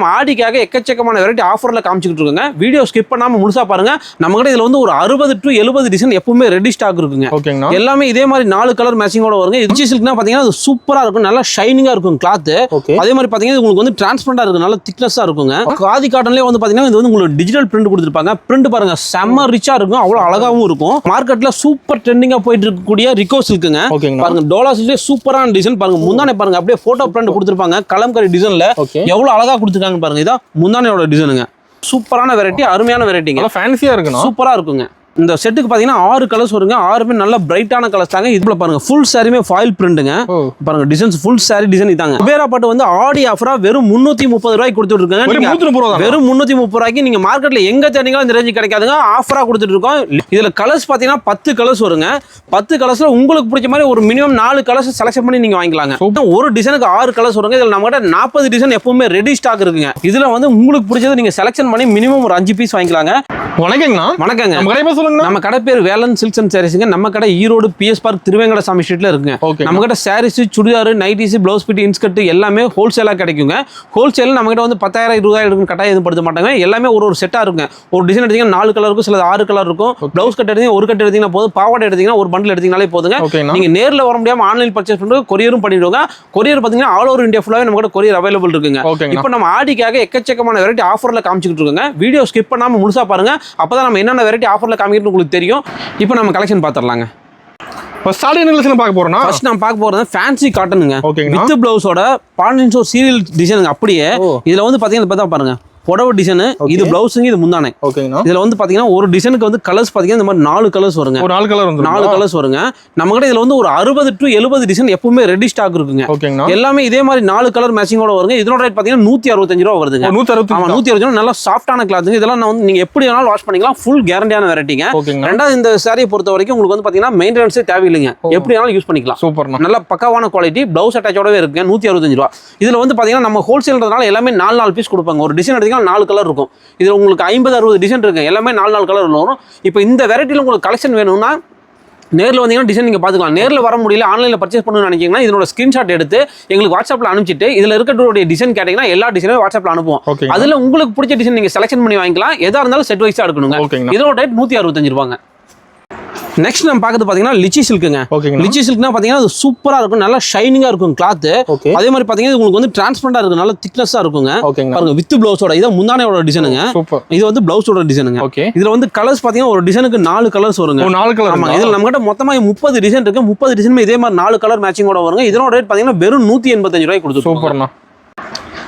நம்ம ஆடிக்காக எக்கச்சக்கமான வெரைட்டி ஆஃபர்ல காமிச்சிட்டு இருக்கோங்க. வீடியோ ஸ்கிப் பண்ணாம முழுசா பாருங்க. நம்ம கிட்ட இதுல வந்து ஒரு 60 to 70 டிசைன் எப்பவுமே ரெடி ஸ்டாக் இருக்குங்க. ஓகேங்கண்ணா. எல்லாமே இதே மாதிரி 4 கலர் மேட்சிங்கோட வருங்க. இச்சி சில்க்னா பாத்தீங்கன்னா அது சூப்பரா இருக்கும், நல்லா ஷைனிங்கா இருக்கும் கிளாத். அதே மாதிரி பாத்தீங்கன்னா உங்களுக்கு வந்து டிரான்ஸ்பரண்டா இருக்கும், நல்ல திக்னஸா இருக்குங்க. காதி காட்டன்லயே வந்து பாத்தீங்கன்னா இது வந்து உங்களுக்கு டிஜிட்டல் பிரிண்ட் கொடுத்திருப்பாங்க. பிரிண்ட் பாருங்க செம்ம ரிச்சா இருக்கும், அவ்வளவு அழகாவும் இருக்கும். மார்க்கெட்ல சூப்பர் ட்ரெண்டிங்கா போயிட்டு இருக்கக்கூடிய ரிகோ சில்க்குங்க. பாருங்க டோலா சில்க்ல சூப்பரான டிசைன் பாருங்க. முந்தானே பாருங்க அப்படியே போட்டோ பிரிண்ட் கொடுத்திருப்பாங்க கலம்கரி டிசைன்ல. எவ்வளவு அழகா கொடுத்திருக்காங்க பாருங்க. இதான் முந்தானையோட டிசைனுங்க. சூப்பரான வெரைட்டி, அருமையான வெரைட்டிங்க. ஃபேன்சியா இருக்குங்க, சூப்பரா இருக்குங்க. இந்த செட்டுக்கு பாத்தீங்கன்னா 6 கலர்ஸ் வருங்க. 6மே நல்ல பிரைட்டான கலர்ஸ் தாங்க. இதுல பாருங்க ஃபுல் சாரியுமே ஃபாயில் பிரிண்ட்ங்க. பாருங்க டிசைன்ஸ் ஃபுல் சாரி டிசைன் இதாங்க. குபேரா பட்டு வந்து ஆடி ஆஃபரா வெறும் 330 ரூபாய்க்கு கொடுத்துட்டு இருக்காங்க. வெறும் 330 ரூபாய்க்கு நீங்க மார்க்கெட்ல எங்க தேடிங்களோ இந்த ரேஞ்ச் கிடைக்காதுங்க. ஆஃபரா கொடுத்துட்டு இருக்கோம். இதுல கலர்ஸ் பாத்தீங்கன்னா 10 கலர்ஸ் வருங்க. 10 கலர்ஸ்ல உங்களுக்கு பிடிச்ச மாதிரி ஒரு மினிமம் 4 கலர்ஸ் செலக்ட் பண்ணி நீங்க வாங்கிக்கலாங்க. ஒரு டிசைனுக்கு 6 கலர்ஸ் வருங்க. இதுல நம்ம கிட்ட 40 டிசைன் எப்பவுமே ரெடி ஸ்டாக் இருக்குங்க. இதுல வந்து உங்களுக்கு பிடிச்சது நீங்க செலக்ஷன் பண்ணி மினிமம் ஒரு 5 பீஸ் வாங்கிக்கலாங்க. வணக்கங்கண்ணா. வணக்கங்க. நம்ம கடை பேர் வேலன் சில்க்ஸ் அண்ட் சாரீஸ்ங்க. நம்ம கடை ஈரோடு PS பார்க் திருவேங்கட சாமி ஸ்ட்ரீட்ல இருக்குங்க. நம்ம கிட்ட saris, churidar, nighties, blouse bit, inskirt எல்லாமே ஹோல்சேலா கிடைக்குங்க. ஹோல்சேல் நம்ம கிட்ட வந்து 10,000 20,000 இருக்கும் கட்டாயம் எதுவும் படுத்த மாட்டாங்க. எல்லாமே ஒரு செட்டா இருக்குங்க. ஒரு டிசைன் எடுத்தீங்கன்னா 4 கலர் இருக்கும், சில 6 கலர் இருக்கும். பிளவுஸ் கட் எடுத்தீங்கன்னா ஒரு கட் எடுத்தீங்கன்னா போதும், பாவாடை எடுத்தீங்கன்னா ஒரு பண்டில் எடுத்தீங்கனாலே போதுங்க. நீங்க நேர்ல வர முடியாம ஆன்லைன் பர்ச்சேஸ் பண்றது கொரியரும் பண்ணிடுவாங்க. கொரியர் பாத்தீங்கன்னா ஆல் ஓவர் இந்தியா ஃபுல்லாவே நம்ம கிட்ட கொரியர் அவைலபிள் இருக்குங்க. இப்போ நம்ம ஆடிக்காக எக்கச்சக்கமான வெரைட்டி ஆஃபர்ல காமிச்சிட்டு இருக்கோங்க. வீடியோ ஸ்கிப் பண்ணாம முழுசா பாருங்க. அப்பதான் நம்ம என்னென்ன வெரைட்டி ஆஃபர்ல காமிக்கிறது உங்களுக்கு தெரியும். இப்போ நம்ம கலெக்ஷன் பாத்துறலாங்க. ஃபர்ஸ்ட் பார்க்க போறோம்னா ஃபர்ஸ்ட் நான் பார்க்க போறது ஃபேன்சி காட்டனுங்க. ஓகேங்க. வித் பிளவுஸோட பாண்டின்சோ சீரியல் டிசைன் அப்படியே. இதுல வந்து பாத்தீங்கன்னா பார்த்தா பாருங்க புடவை டிசைன். இது பிளவுஸுங்க, இது முந்தானை. ஓகேங்கண்ணா. இதுல வந்து பாத்தீங்கன்னா ஒரு டிசைனுக்கு வந்து கலர்ஸ் பாத்தீங்கன்னா இந்த மாதிரி 4 கலர்ஸ் வருங்க. ஒரு 4 கலர் வந்து 4 கலர்ஸ் வருங்க. நம்ம கிட்ட இதுல வந்து ஒரு 60 to 70 டிசைன் எப்பவுமே ரெடி ஸ்டாக் இருக்குங்க. ஓகேங்கண்ணா. எல்லாமே இதே மாதிரி 4 கலர் மேட்சிங்கோட வருங்க. இதோட ரேட் பாத்தீங்கன்னா 165 ரூபாய் வருதுங்க. 165 நல்லா சாஃப்டான கிளாத்துங்க. இதெல்லாம் நான் வந்து நீங்க எப்படி வேணாலும் வாஷ் பண்ணிக்கலாம். ஃபுல் கேரண்டியான வெரைட்டிங்க. ரெண்டாவது இந்த சாரியை பொறுத்த வரைக்கும் உங்களுக்கு வந்து பாத்தீங்கன்னா மெயின்டெனன்ஸே தேவையில்லைங்க. எப்படி வேணாலும் யூஸ் பண்ணிக்கலாம். சூப்பர். நல்ல பக்காவான குவாலிட்டி. பிளவுஸ் அட்டாச்சோடவே இருக்குங்க. 165 ரூபாய். இதுல வந்து பாத்தீங்கன்னா நம்ம ஹோல்சேல்ன்றதுனால எல்லாமே 4 பீஸ் கொடுப்பாங்க. ஒரு டிசைன் எடுத்தீங்கன்னா 4 கலர் இருக்கும். இதுல உங்களுக்கு 50-60 டிசைன் இருக்கு. எல்லாமே 4 கலர் வரும். இப்போ இந்த வெரைட்டில உங்களுக்கு கலெக்ஷன் வேணும்னா நேரில் வந்தீங்கன்னா டிசைன் நீங்கள் பார்த்துக்கலாம். நேரில் வர முடியல, ஆன்லைனில் பர்ச்சேஸ் பண்ணணும்னு நினைச்சீங்கன்னா இதோட ஸ்கிரீன்ஷாட் எடுத்து எங்களுக்கு வாட்ஸ்அப்பில் அனுப்பிச்சிட்டு இதில் இருக்கக்கூடிய டிசைன் கேட்டிங்கன்னா எல்லா டிசைனும் வாட்ஸ்அப்பில் அனுப்புவோம். அதில் உங்களுக்கு பிடிச்ச டிசைன் நீங்கள் செலக்ஷன் பண்ணி வாங்கிக்கலாம். எதாக இருந்தாலும் செட் வைஸாக எடுக்கணுங்க. இதோட ரேட் 165 ரூபாங்க. நெக்ஸ்ட் நம்ம பார்க்கறது பாத்தீங்கன்னா லிச்சி சில்க்குங்க. லிச்சி சில்க்னா பாத்தீங்கன்னா அது சூப்பரா இருக்கும், நல்லா ஷைனிங்கா இருக்கும் கிளாத். அதே மாதிரி பாத்தீங்கன்னா உங்களுக்கு வந்து டிரான்ஸ்பரண்டா இருக்கும், நல்ல திக்னஸா இருக்குங்க. பாருங்க வித் பிளவுஸோட இது முந்தானையோட டிசைனுங்க. இது வந்து பிளவுஸோட டிசைனுங்க. இதுல வந்து கலர்ஸ் பாத்தீங்கன்னா ஒரு டிசைனுக்கு 4 கலர்ஸ் வருங்க. 4 கலர். ஆமா, இதுல நம்ம கிட்ட மொத்தமா 30 டிசைன் இருக்கு. 30 டிசைனுமே இதே மாதிரி 4 கலர் மேட்சிங்கோட வருங்க. இதோட ரேட் பாத்தீங்கன்னா வெறும் 185 ரூபாய் கொடுத்துருக்கோம். சூப்பர்ண்ணா.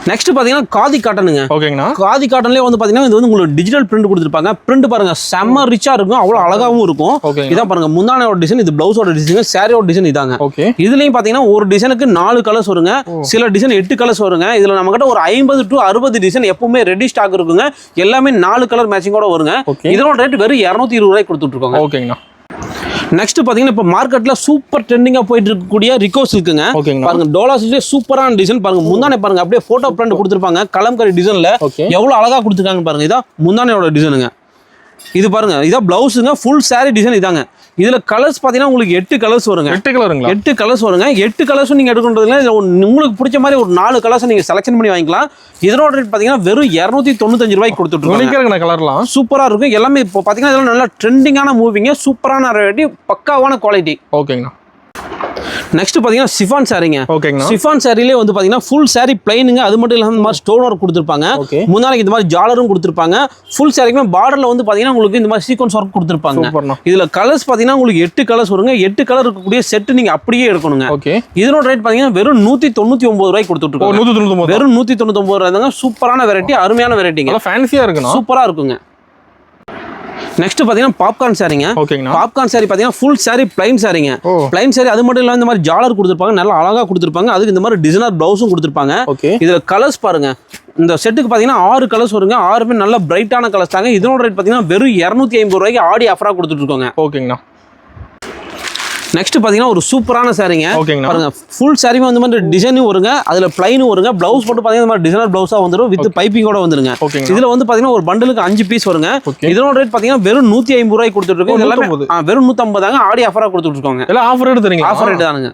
நெக்ஸ்ட் பாத்தீங்கன்னா காதி காட்டனுங்க. ஓகேங்கண்ணா. காதி காட்டன்லயே வந்து பாத்தீங்கன்னா இது வந்து உங்களுக்கு டிஜிட்டல் பிரிண்ட் கொடுத்திருப்பாங்க. பிரிண்ட் பாருங்க செம்ம ரிச்சா இருக்கும், அவ்வளவு அழகாவும் இருக்கும். இதான் பாருங்க முந்தானையோட டிசைன், இது பிளவுஸோட டிசைன், சாரியோட டிசைன் இதாங்க. இதுலயும் பாத்தீங்கன்னா ஒரு டிசைனுக்கு 4 கலர்ஸ் வருங்க. சில டிசைன் 8 கலர்ஸ் வருங்க. இதுல நம்ம கிட்ட ஒரு 50 to 60 டிசைன் எப்பவுமே ரெடி ஸ்டாக் இருக்குங்க. எல்லாமே 4 கலர் மேட்சிங்கோட வருங்க. இதோட ரேட் வெறும் 220 ரூபாய் கொடுத்துட்டு இருக்கோங்க. ஓகேங்கண்ணா. நெக்ஸ்ட் பாத்தீங்கன்னா இப்ப மார்க்கெட்ல சூப்பர் ட்ரெண்டிங்கா போயிட்டு இருக்கக்கூடிய ரிகோ சில்க்குங்க. பாருங்க டோலா சில்க்ல சூப்பரான டிசைன். பாருங்க முந்தானை பாருங்க அப்படியே போட்டோ பிரிண்ட் கொடுத்திருப்பாங்க கலம்கரி டிசைன்ல. எவ்வளவு அழகா கொடுத்திருக்காங்க பாருங்க. இதான் முந்தானையோட டிசைனுங்க. இது பாருங்க இதான் பிளவுஸுங்க. ஃபுல் சாரி டிசைன் இதாங்க. இதுல கலர்ஸ் பாத்தீங்கன்னா உங்களுக்கு 8 கலர்ஸ் வருங்க. 8 கலருங்களா? 8 கலர்ஸ் வருங்க. 8 கலர்ஸும் நீங்க எடுக்கறதுல உங்களுக்கு பிடிச்ச மாதிரி ஒரு 4 கலர்ஸ் நீங்க செலக்ஷன் பண்ணி வாங்கிக்கலாம். இதோட ரேட் பாத்தீங்கன்னா வெறும் 295 ரூபாய்க்கு கொடுத்துட்டு இருக்கோம். கலர்லாம் சூப்பரா இருக்கும். எல்லாமே இப்போ பாத்தீங்கன்னா இதெல்லாம் நல்ல ட்ரெண்டிங்கான மூவிங்க, சூப்பரான வெரைட்டி, பக்காவான குவாலிட்டி. ஓகேங்கண்ணா. நெக்ஸ்ட் பாத்தீங்கன்னா சிஃபான் சாரிங்க. ஓகேங்க. சிஃபான் சாரிலே வந்து பாத்தீங்கன்னா ஃபுல் சாரி பிளைனுங்க. அது மட்டும் இல்லாம இந்த மாதிரி ஸ்டோன் ஒர்க் கொடுத்திருப்பாங்க. முன்னாடி இந்த மாதிரி ஜாலரும் கொடுத்திருப்பாங்க. ஃபுல் சாரிக்குமே பார்டர்ல வந்து பாத்தீங்கன்னா உங்களுக்கு இந்த மாதிரி சீக்வென்ஸ் ஒர்க் கொடுத்திருப்பாங்க. இதுல கலர்ஸ் பாத்தீங்கன்னா உங்களுக்கு 8 கலர்ஸ் வருங்க. 8 கலர் இருக்கக்கூடிய செட் நீங்க அப்படியே எடுக்கணுங்க. இதனோட ரேட் பாத்தீங்கன்னா வெறும் 199 ரூபாய்க்கு கொடுத்துட்டு இருக்கோம். 199 வெறும் 199 ரூபாய் தாங்க. சூப்பரான வெரைட்டி, அருமையான வெரைட்டிங்க. ஃபேன்சியா இருக்குங்க, சூப்பரா இருக்குங்க. நெக்ஸ்ட் பாத்தீங்கன்னா பாப்கார்ன் சாரிங்க. பாப்கார்ன் சாரி பாத்தீங்கன்னா ஃபுல் சாரி பிளைன் சாரிங்க. பிளைன் சாரி அது மட்டும் இல்லாம இந்த மாதிரி ஜாலர் கொடுத்திருப்பாங்க, நல்லா அழகா கொடுத்திருப்பாங்க. அதுக்கு இந்த மாதிரி டிசைனர் பிளவுஸும் கொடுத்திருப்பாங்க. இதுல கலர்ஸ் பாருங்க. இந்த செட்டுக்கு பாத்தீங்கன்னா 6 கலர்ஸ் வருங்க. 6மே நல்ல பிரைட்டான கலர்ஸ் தாங்க. இதனோட ரேட் பாத்தீங்கன்னா வெறும் 250 ரூபாய்க்கு ஆடி ஆஃபரா கொடுத்துட்டு இருக்கோங்க. ஓகேங்கண்ணா. நெக்ஸ்ட் பாத்தீங்கன்னா ஒரு சூப்பரான சாரிங்க. பாருங்க ஃபுல் சாரிமே வந்து மாதிரி டிசைனும் வருங்க, அதுல பிளைனும் வருங்க. பிளவுஸ் மட்டும் பாத்தீங்கன்னா இந்த மாதிரி டிசைனர் பிளவுஸா வந்துரும், வித் பைப்பிங்கோட வந்துருங்க. இதுல வந்து பாத்தீங்கன்னா ஒரு பண்டலுக்கு 5 பீஸ் வருங்க. இதனோட ரேட் பாத்தீங்கன்னா வெறும் 150 ரூபாய்க்கு கொடுத்துட்டு இருக்கோம். இதெல்லாம் வெறும் 150 தாங்க. ஆடி ஆஃபரா கொடுத்துட்டு இருக்கோங்க. எல்லாம் ஆஃபர் ரேட் தரீங்க. ஆஃபர் ரேட் தானுங்க.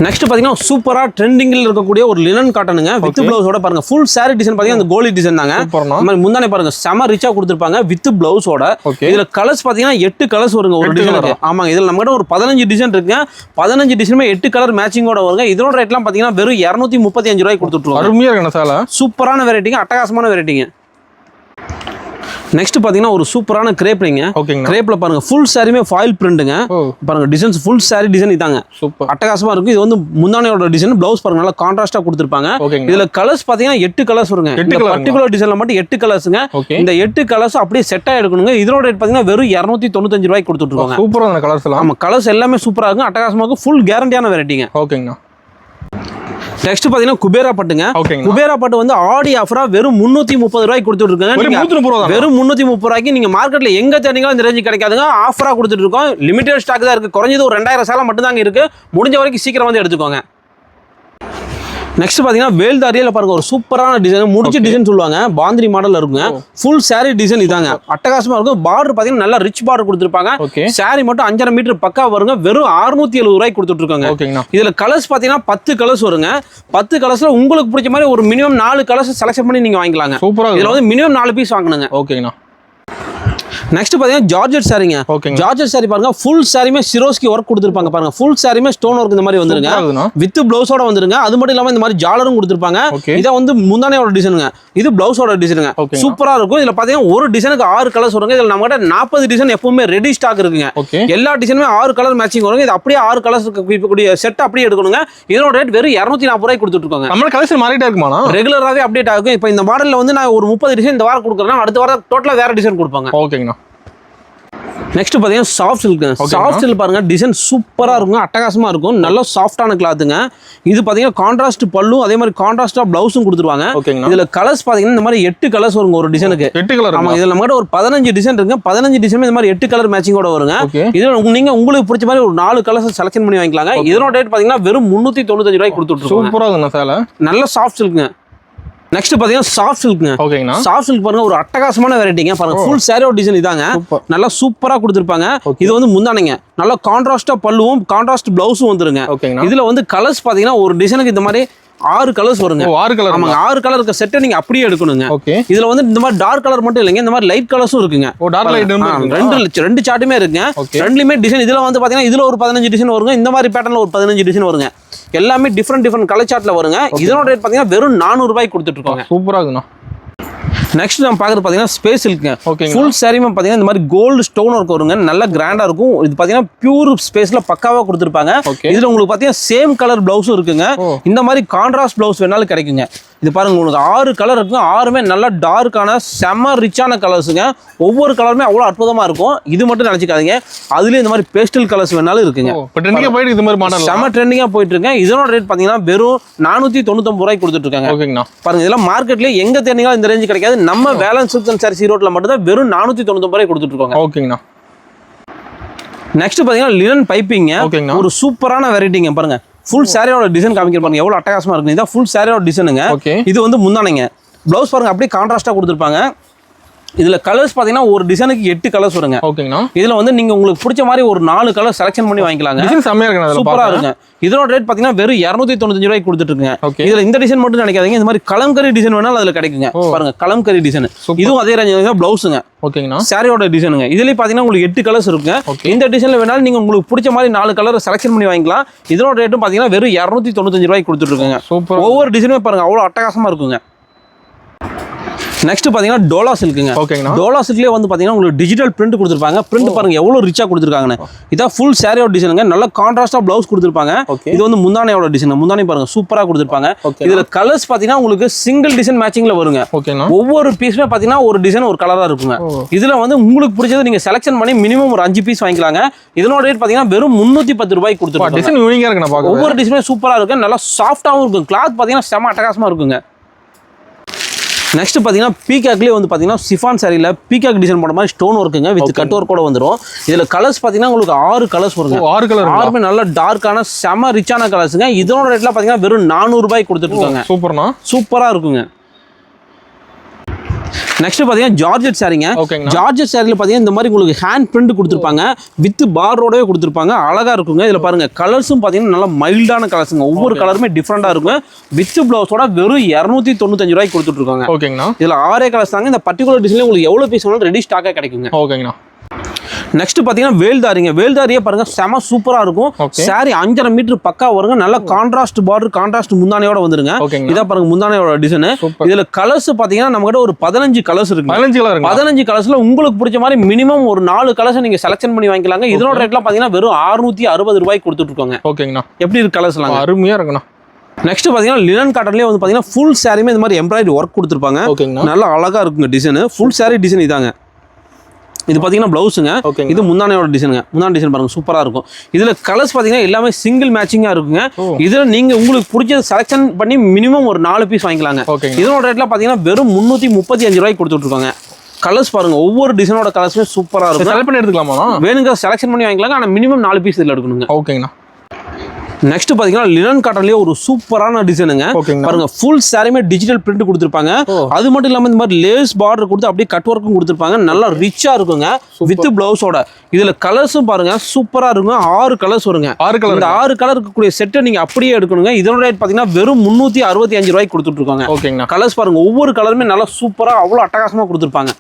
நெக்ஸ்ட் பாத்தீங்கன்னா சூப்பரா ட்ரெண்டிங்ல இருக்கக்கூடிய ஒரு லினன் காட்டனுங்க வித் பிளவுஸோட பாருங்க ஃபுல் saree டிசைன் பாத்தீங்கன்னா அந்த கோலி டிசைன் தாங்க இந்த மாதிரி முந்தானே பாருங்க செம ரிச்சா கொடுத்திருப்பாங்க வித் பிளவுஸோட இதுல கலர்ஸ் பாத்தீங்கன்னா 8 கலர்ஸ் வருங்க ஒரு டிசைனுக்கு ஆமாங்க இதுல நம்ம கிட்ட ஒரு 15 டிசைன் இருக்குங்க 15 டிசைனுமே 8 கலர் மேட்சிங்கோட வருங்க இதோட ரேட்லாம் பாத்தீங்கன்னா வெறும் 235 ரூபாய்க்கு கொடுத்துட்டு அருமையா இருக்கு சால சூப்பரான வெரைட்டிங்க அட்டகாசமான வெரைட்டிங்க நெக்ஸ்ட் பாத்தீங்கன்னா ஒரு சூப்பரான கிரேப்ங்க கிரேப்ல பாருங்க ஃபுல் சாரியுமே ஃபாயில் பிரிண்ட்ங்க பாருங்க டிசைன்ஸ் ஃபுல் சாரி டிசைன் இதாங்க சூப்பர் அட்டகாசமா இருக்கும் இது வந்து முந்தானையோட டிசைன் பிளவுஸ் பாருங்க நல்லா கான்ட்ராஸ்டா கொடுத்திருப்பாங்க இதுல கலர்ஸ் பாத்தீங்கன்னா 8 கலர்ஸ் வருங்க இந்த பர்టిక్యులர் டிசைன்ல மட்டும் 8 கலர்ஸ்ங்க இந்த 8 கலர்ஸ் அப்படியே செட் ஆ எடுக்கணுங்க இதோட ரேட் பாத்தீங்கன்னா வெறும் 295 ரூபாய்க்கு கொடுத்துட்டு இருக்காங்க சூப்பரான கலர்ஸ் எல்லாம் ஆமா கலர்ஸ் எல்லாமே சூப்பரா இருக்கும் அட்டகாசமா இருக்கும் ஃபுல் கேரண்டியான வெரைட்டிங்க ஓகேங்கண்ணா நெக்ஸ்ட் பாத்தீங்கன்னா குபேரா பட்டுங்க குபேரா பட்டு வந்து ஆடி ஆஃபரா வெறும் 330 ரூபாய்க்கு கொடுத்துட்டு இருக்காங்க வெறும் 330 ரூபாய்க்கு நீங்க மார்க்கெட்ல எங்க தேடிங்களோ இந்த ரேஞ்ச் கிடைக்காதுங்க ஆஃபரா கொடுத்துட்டு இருக்கோம் லிமிடெட் ஸ்டாக் தான் இருக்கு குறைஞ்சது ஒரு 2000 சேலை மட்டும் தாங்க இருக்கு முடிஞ்ச வரைக்கும் சீக்கிரம் வந்து எடுத்துக்கோங்க நெக்ஸ்ட் பாத்தீங்கன்னா வேல்தாரியில பாருங்க ஒரு சூப்பரான டிசைன் முடிச்ச டிசைன் சொல்லுவாங்க பாந்திரி மாடல்ல இருக்குங்க ஃபுல் saree டிசைன் இதாங்க அட்டகாசமா இருக்கும் பார்டர் பாத்தீங்கன்னா நல்லா ரிச் பார்டர் கொடுத்திருப்பாங்க saree மட்டும் 5.5 மீட்டர் பக்கா வருங்க வெறும் 670 ரூபாய்க்கு கொடுத்துட்டு இருக்காங்க இதுல கலர்ஸ் பாத்தீங்கன்னா 10 கலர்ஸ் வருங்க 10 கலர்ஸ்ல உங்களுக்கு பிடிச்ச மாதிரி ஒரு மினிமம் 4 கலர்ஸ் செலக்ட் பண்ணி நீங்க வாங்கிக்கலாங்க இதுல வந்து மினிமம் 4 பீஸ் வாங்கணுங்க ஓகேங்கண்ணா நெக்ஸ்ட் பாத்தீங்கன்னா ஜார்ஜெட் சாரிங்க ஜார்ஜெட் சாரி பாருங்க ஃபுல் சாரியுமே சிரோஸ்கி ஒர்க் கொடுத்திருப்பாங்க பாருங்க ஃபுல் சாரியுமே ஸ்டோன் ஒர்க் இந்த மாதிரி வந்துருங்க வித் பிளவுஸோட வந்துருங்க அது மட்டும் இல்லாம இந்த மாதிரி ஜாலரும் கொடுத்திருப்பாங்க இத வந்து முந்தானையோட டிசைனுங்க இது பிளவுஸோட டிசைனுங்க சூப்பரா இருக்கும் இதுல பாத்தீங்கன்னா ஒரு டிசைனுக்கு 6 கலர்ஸ் வருங்க இதுல நம்ம கிட்ட 40 டிசைன் எப்பவுமே ரெடி ஸ்டாக் இருக்குங்க எல்லா டிசைனுமே 6 கலர் மேட்சிங் வருங்க இது அப்படியே 6 கலர்ஸ் கூடிய செட் அப்படியே எடுக்கணுங்க இதோட ரேட் வெறும் 240 ரூபாய்க்கு கொடுத்துட்டு இருக்காங்க நம்ம கலெக்ஷன் மாறிட்டே இருக்குமா ரெகுலராவே அப்டேட் ஆகும் இப்போ இந்த மாடல்ல வந்து நான் ஒரு 30 டிசைன் இந்த வாரம் கொடுக்குறேன் அடுத்த வாரம் டோட்டலா வேற டிசைன் கொடுப்பாங்க ஓகேங்கண்ணா நெக்ஸ்ட் பாத்தீங்கன்னா சாஃப்ட் சில்க் சாஃப்ட் சில்க் பாருங்க டிசைன் சூப்பரா இருக்கும் அட்டகாசமா இருக்கும் நல்ல சாஃப்டான கிளாத்துங்க இது பாத்தீங்கன்னா கான்ட்ராஸ்ட் பல்லு அதே மாதிரி கான்ட்ராஸ்டா பிளவுஸும் கொடுத்துருவாங்க இதுல கலர்ஸ் பாத்தீங்கன்னா இந்த மாதிரி 8 கலர்ஸ் வருங்க ஒரு டிசைனுக்கு 8 கலர் ஆமா இதுல நம்ம கிட்ட ஒரு 15 டிசைன் இருக்கு 15 டிசைன் இந்த மாதிரி 8 கலர் மேட்சிங்கோட வருங்க இதுல நீங்க உங்களுக்கு பிடிச்ச மாதிரி ஒரு 4 கலர்ஸ் செலக்ஷன் பண்ணி வாங்கிக்கலாங்க இதோட ரேட் பாத்தீங்கன்னா வெறும் 395 ரூபாய்க்கு கொடுத்துட்டு சூப்பரா இருக்குங்க சேலை நல்ல சாஃப்ட் சில்க்ங்க நெக்ஸ்ட் பாத்தீங்கன்னா சாஃப்ட் சில்க்ங்க ஓகேங்கண்ணா சாஃப்ட் சில்க் பாருங்க ஒரு அட்டகாசமான வெரைட்டிங்க பாருங்க ஃபுல் சாரியோட டிசைன் இதாங்க நல்லா சூப்பரா கொடுத்திருப்பாங்க இது வந்து முந்தானைங்க நல்லா கான்ட்ராஸ்டா பல்லுவும் கான்ட்ராஸ்ட் பிளவுஸும் வந்துருங்க இதுல வந்து கலர்ஸ் பாத்தீங்கன்னா ஒரு டிசைனுக்கு இந்த மாதிரி 6 கலர்ஸ் வருங்க 6 கலர் ஆமாங்க 6 கலர் இருக்க செட்டை நீங்க அப்படியே எடுக்கணுங்க இதுல வந்து இந்த மாதிரி டார்க் கலர் மட்டும் இல்லைங்க இந்த மாதிரி லைட் கலர்ஸும் இருக்குங்க டார்க் லைட் ரெண்டு சார்ட்டுமே இருக்குங்க ரெண்டுமே டிசைன் இதுல வந்து பாத்தீங்கன்னா இதுல ஒரு 15 டிசைன் வருங்க இந்த மாதிரி பேட்டர்ன்ல ஒரு 15 டிசைன் வருங்க எல்லாமே டிஃபரெண்ட் கலர் சார்ட்ல வருங்க இதோட ரேட் பாத்தீங்கன்னா வெறும் 400 ரூபாய்க்கு கொடுத்துட்டு இருக்காங்க சூப்பரா இருக்குண்ணா நெக்ஸ்ட் நம்ம பாக்குறது பாத்தீங்கன்னா ஸ்பேஸ் சில்க்ங்க ஃபுல் சாரியுமே பாத்தீங்கன்னா இந்த மாதிரி கோல்டு ஸ்டோன் ஒர்க் வருங்க நல்லா கிராண்டா இருக்கும் இது பாத்தீங்கன்னா பியூர் ஸ்பேஸ்ல பக்காவா கொடுத்திருப்பாங்க இதுல உங்களுக்கு பாத்தீங்கன்னா சேம் கலர் பிளவுஸும் இருக்குங்க இந்த மாதிரி கான்ட்ராஸ்ட் பிளவுஸ் வேணாலும் கிடைக்குங்க இது பாருங்க உங்களுக்கு 6 கலர் இருக்குங்க 6மே நல்ல டார்க்கான செம ரிச்சான கலர்ஸுங்க ஒவ்வொரு கலருமே அவ்வளவு அற்புதமா இருக்கும் இது மட்டும் நினைச்சுக்காதீங்க அதுலயும் இந்த மாதிரி பேஸ்டல் கலர்ஸ் வேணாலும் இருக்குங்க ட்ரெண்டிங்கா போயிட்டு இது மாதிரி மாடல் செம ட்ரெண்டிங்கா போயிட்டு இருக்கு இதோட ரேட் பாத்தீங்கன்னா வெறும் 499 ரூபாய்க்கு கொடுத்துட்டு இருக்காங்க ஓகேங்கண்ணா பாருங்க இதெல்லாம் மார்க்கெட்ல எங்க தேடிங்களோ இந்த ரேஞ்ச் கிடைக்காது நம்ம வேலன்ஸ் சில்க் அண்ட் சாரி ரோட்ல மட்டும் தான் வெறும் 499 ரூபாய்க்கு கொடுத்துட்டு இருக்காங்க ஓகேங்கண்ணா நெக்ஸ்ட் பாத்தீங்கன்னா லினன் பைப்பிங் ஒரு சூப்பரான வெரைட்டிங்க பாருங்க ஃபுல் சாரியோட டிசைன் காமிக்கிற பாருங்க எவ்வளவு அட்டகாசமா இருக்கு இதான் ஃபுல் சாரியோட டிசைனுங்க இது வந்து முந்தானைங்க பிளவுஸ் பாருங்க அப்படியே கான்ட்ராஸ்டா கொடுத்துருப்பாங்க இதுல கலர்ஸ் பாத்தீங்கன்னா ஒரு டிசைனுக்கு 8 கலர்ஸ் வருங்க ஓகேங்கண்ணா இதுல வந்து நீங்க உங்களுக்கு பிடிச்ச மாதிரி ஒரு 4 கலர் செலக்ஷன் பண்ணி வாங்கிக்கலாங்க டிசைன் செமையா இருக்கு சூப்பரா இருக்கு இதோட ரேட் பாத்தீங்கன்னா வெறும் 295 ரூபாய்க்கு கொடுத்துட்டு இருக்குங்க இதுல இந்த டிசைன் மட்டும் நினைக்காதீங்க இந்த மாதிரி கலம்கரி டிசைன் வேணாலும் அதுல கிடைக்குங்க பாருங்க கலம்கரி டிசைன் இதுவும் அதே ரேஞ்ச் பிளவுஸுங்க ஓகேங்கண்ணா சாரியோட டிசைனுங்க இதுலயே பாத்தீங்கன்னா உங்களுக்கு 8 கலர்ஸ் இருக்குங்க இந்த டிசைன்ல வேணாலும் நீங்க உங்களுக்கு பிடிச்ச மாதிரி 4 கலர் செலக்ஷன் பண்ணி வாங்கிக்கலாம் இதோட ரேட்டும் பாத்தீங்கன்னா வெறும் 295 ரூபாய்க்கு கொடுத்துட்டு இருக்குங்க ஒவ்வொரு டிசைனுமே பாருங்க அவ்வளவு அட்டகாசமா இருக்குங்க நெக்ஸ்ட் பாத்தீங்கன்னா டோலா சில்க்குங்க டோலா சில்க்லயே வந்து பாத்தீங்கன்னா உங்களுக்கு டிஜிட்டல் பிரிண்ட் கொடுத்திருப்பாங்க பிரிண்ட் பாருங்க எவ்வளவு ரிச்சா கொடுத்திருக்காங்கன்னு இதான் ஃபுல் சாரியோட டிசைனுங்க நல்ல கான்ட்ராஸ்டா பிளவுஸ் கொடுத்திருப்பாங்க இது வந்து முந்தானையோட டிசைன் முந்தானை பாருங்க சூப்பரா கொடுத்திருப்பாங்க இதுல கலர்ஸ் பாத்தீங்கன்னா உங்களுக்கு சிங்கிள் டிசைன் மேட்சிங்ல வருங்க ஒவ்வொரு பீஸுமே பாத்தீங்கன்னா ஒரு டிசைன் ஒரு கலரா இருக்குங்க இதுல வந்து உங்களுக்கு பிடிச்சது நீங்க செலக்ஷன் பண்ணி மினிமம் ஒரு 5 பீஸ் வாங்கிக்கலாங்க இதனோட ரேட் பாத்தீங்கன்னா வெறும் 310 ரூபாய்க்கு கொடுத்திருக்காங்க டிசைன் யூனிக்கா இருக்கு நான் பாக்க ஒவ்வொரு டிசைனுமே சூப்பரா இருக்கு நல்லா சாஃப்ட்டாவும் இருக்கும் கிளாத் பாத்தீங்கன்னா செம அட்டகாசமா இருக்குங்க நெக்ஸ்ட் பாத்தீங்கன்னா பீகாக்லயே வந்து பாத்தீங்கன்னா சிஃபான் சாரியில பீகாக் டிசைன் போட மாதிரி ஸ்டோன் ஒர்க்குங்க வித் கட் ஒர்க் கூட வந்துரும் இதுல கலர்ஸ் பாத்தீங்கன்னா உங்களுக்கு 6 கலர்ஸ் வருங்க 6 கலர் 6மே நல்ல டார்க்கான செம ரிச்சான கலர்ஸ்ங்க இதோட ரேட்ல பாத்தீங்கன்னா வெறும் 400 ரூபாய்க்கு கொடுத்துட்டு இருக்காங்க சூப்பர்னா சூப்பரா இருக்குங்க நெக்ஸ்ட் பாத்தீங்கன்னா ஜார்ஜெட் சாரீங்க. ஓகேங்க. ஜார்ஜெட் சாரில பாத்தீங்கன்னா இந்த மாதிரி உங்களுக்கு ஹேண்ட் பிரிண்ட் கொடுத்துருப்பாங்க, வித் பார்டரோடவே கொடுத்துருப்பாங்க, அழகா இருக்குங்க. இதுல பாருங்க கலர்ஸும் பாத்தீங்கன்னா நல்லா மைல்டான கலர்ஸுங்க, ஒவ்வொரு கலருமே டிஃப்ரெண்டா இருக்கும். வித் பிளவுஸோட வெறும் 295 ரூபாய்க்கு கொடுத்துட்டு இருக்காங்க. ஓகேங்கண்ணா. இதுல 6 கலர்ஸ் தாங்க. இந்த பர்டிகுலர் டிசைன்ல உங்களுக்கு எவ்வளவு பீஸ் வேணாலும் ரெடி ஸ்டாக்கா கிடைக்குங்க. ஓகேங்கண்ணா. நெக்ஸ்ட் பாத்தீங்கன்னா வேல்தாரிங்க. வேல்தாரியே பாருங்க செம சூப்பரா இருக்கும். சாரி 5.5 மீட்டர் பக்கா வருங்க. நல்ல கான்ட்ராஸ்ட் பார்டர், கான்ட்ராஸ்ட் முந்தானையோட வந்துருங்க. இதா பாருங்க முந்தானையோட டிசைன். இதுல கலர்ஸ் பாத்தீங்கன்னா நம்ம கிட்ட ஒரு 15 கலர்ஸ் இருக்கு. 15 கலர்ஸ்ல உங்களுக்கு பிடிச்ச மாதிரி மினிமம் ஒரு 4 கலர்ஸ் நீங்க செலக்ஷன் பண்ணி வாங்கிக்கலாங்க. இதனோட ரேட்லாம் பாத்தீங்கன்னா வெறும் 660 ரூபாய்க்கு கொடுத்துட்டு இருக்காங்க. ஓகேங்கண்ணா. எப்படி இருக்கு கலர்ஸ் எல்லாம்? அருமையா இருக்குண்ணா. நெக்ஸ்ட் பாத்தீங்கன்னா லினன் காட்டன்லயே வந்து பாத்தீங்கன்னா ஃபுல் சாரியுமே இந்த மாதிரி எம்ப்ராய்டரி ஒர்க் கொடுத்துருப்பாங்க. நல்லா அழகா இருக்குங்க டிசைன். ஃபுல் சாரி டிசைன் இதாங்க. இது பாத்தீங்கன்னா பிளவுஸுங்க. இது முந்தானையோட டிசைனுங்க. முந்தானை டிசைன் பாருங்க சூப்பரா இருக்கும். இதுல கலர்ஸ் பாத்தீங்கன்னா எல்லாமே சிங்கிள் மேட்சிங்கா இருக்குங்க. இதுல நீங்க உங்களுக்கு பிடிச்ச செலக்ஷன் பண்ணி மினிமம் ஒரு 4 பீஸ் வாங்கிக்கலாங்க. இதனோட ரேட்ல பாத்தீங்கன்னா வெறும் 335 ரூபாய்க்கு கொடுத்துட்டு இருக்காங்க. கலர்ஸ் பாருங்க ஒவ்வொரு டிசைனோட கலர்ஸுமே சூப்பரா இருக்கும். செலக்ட் பண்ணி எடுத்துக்கலாமா? வேணுங்க செலக்ஷன் பண்ணி வாங்கிக்கலாங்க. ஆனா மினிமம் 4 பீஸ் இதுல எடுக்கணுங்க. ஓகேங்கண்ணா. நெக்ஸ்ட் பாத்தீங்கன்னா லினன் காட்டன்லயே ஒரு சூப்பரான டிசைனுங்க. பாருங்க ஃபுல் சாரியுமே டிஜிட்டல் பிரிண்ட் கொடுத்துருப்பாங்க. அது மட்டும் இல்லாம இந்த மாதிரி லேஸ் பார்டர் கொடுத்து அப்படியே கட் ஒர்க்கும் கொடுத்துருப்பாங்க. நல்லா ரிச்சா இருக்குங்க வித் பிளவுஸோட. இதுல கலர்ஸும் பாருங்க சூப்பரா இருக்கும். 6 கலர்ஸ் வருங்க. 6 கலர். இந்த 6 கலர் இருக்கக்கூடிய செட்டை நீங்க அப்படியே எடுக்கணுங்க. இதோட ரேட் பாத்தீங்கன்னா வெறும் 365 ரூபாய்க்கு கொடுத்துட்டு இருக்காங்க. ஓகேங்கண்ணா. கலர்ஸ் பாருங்க ஒவ்வொரு கலருமே நல்லா சூப்பரா அவ்வளவு அட்டகாசமா கொடுத்துருப்பாங்க.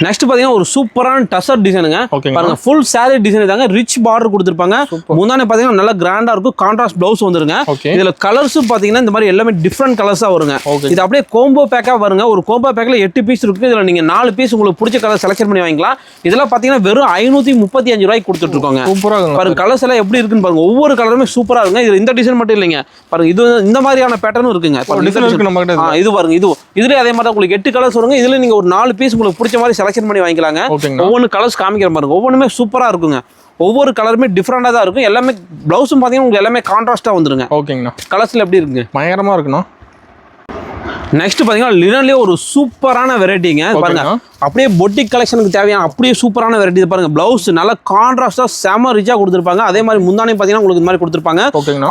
நெக்ஸ்ட் பாத்தீங்கன்னா ஒரு சூப்பரான டசர் டிசைனுங்க. பாருங்க ஃபுல் சாரி டிசைன் தாங்க. ரிச் பார்டர் கொடுத்துருப்பாங்க. முந்தானே பாத்தீங்கன்னா நல்லா கிராண்டா இருக்கும். கான்ட்ராஸ்ட் பிளவுஸ் வந்துருங்க. இதுல கலர்ஸும் பாத்தீங்கன்னா இந்த மாதிரி எல்லாமே டிஃப்ரெண்ட் கலர்ஸா வருங்க. இது அப்படியே கோம்போ பேக்கா வருங்க. ஒரு கோம்போ பேக்ல 8 பீஸ் இருக்கு. இதுல நீங்க 4 பீஸ் உங்களுக்கு பிடிச்ச கலர் செலக்ட் பண்ணி வாங்கிக்கலாம். இதெல்லாம் பாத்தீங்கன்னா வெறும் 535 ரூபாய்க்கு கொடுத்துட்டு இருக்காங்க. பாருங்க கலர்ஸ் எல்லாம் எப்படி இருக்குன்னு பாருங்க. ஒவ்வொரு கலருமே சூப்பரா இருக்குங்க. இது இந்த டிசைன் மட்டும் இல்லைங்க. பாருங்க இது இந்த மாதிரியான பேட்டர்னும் இருக்குங்க. இது பாருங்க இதுல அதே மாதிரி உங்களுக்கு 8 கலர்ஸ் வருங்க. இதுல நீங்க ஒரு 4 பீஸ் உங்களுக்கு பிடிச்ச மாதிரி செலக்ஷன் பண்ணி வாங்கிக்கலாங்க. ஒவ்வொரு கலர்ஸ் காமிக்கிற பாருங்க. ஒவ்வொன்றுமே சூப்பரா இருக்குங்க. ஒவ்வொரு கலருமே டிஃப்ரெண்டா தான் இருக்கும். எல்லாமே பிளவுஸும் பாத்தீங்கன்னா உங்களுக்கு எல்லாமே கான்ட்ராஸ்டா வந்துருங்க. ஓகேங்கண்ணா. கலர்ஸ்ல எப்படி இருக்குங்க? பயங்கரமா இருக்குண்ணா. நெக்ஸ்ட் பாத்தீங்கன்னா லினன்லயே ஒரு சூப்பரான வெரைட்டிங்க. பாருங்க அப்படியே பொட்டிக் கலெக்ஷனுக்கு தேவையான அப்படியே சூப்பரான வெரைட்டி. பாருங்க பிளவுஸ் நல்லா கான்ட்ராஸ்டா செம ரிச்சா கொடுத்துருப்பாங்க. அதே மாதிரி முந்தானே பாத்தீங்கன்னா உங்களுக்கு இந்த மாதிரி கொடுத்துருப்பாங்க.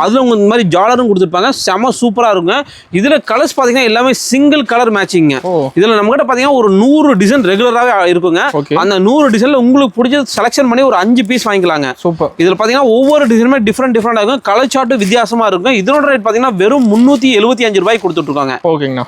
அதுல உங்களுக்கு இந்த மாதிரி ஜாலரும் கொடுத்துருப்பாங்க. செம சூப்பரா இருக்குங்க. இதுல கலர்ஸ் பாத்தீங்கன்னா எல்லாமே சிங்கிள் கலர் மேட்சிங். இதுல நம்ம கிட்ட பாத்தீங்கன்னா ஒரு 100 டிசைன் ரெகுலராவே இருக்குங்க. அந்த 100 டிசைன்ல உங்களுக்கு பிடிச்சது செலக்ஷன் பண்ணி ஒரு 5 பீஸ் வாங்கிக்கலாங்க. இதுல பாத்தீங்கன்னா ஒவ்வொரு டிசைனுமே டிஃப்ரெண்டா இருக்கும். கலர் சார்ட் வித்தியாசமா இருக்கும். இதனோட ரேட் பாத்தீங்கன்னா வெறும் 375 ரூபாய்க்கு கொடுத்துட்டு இருக்காங்க. ஓகேங்கண்ணா.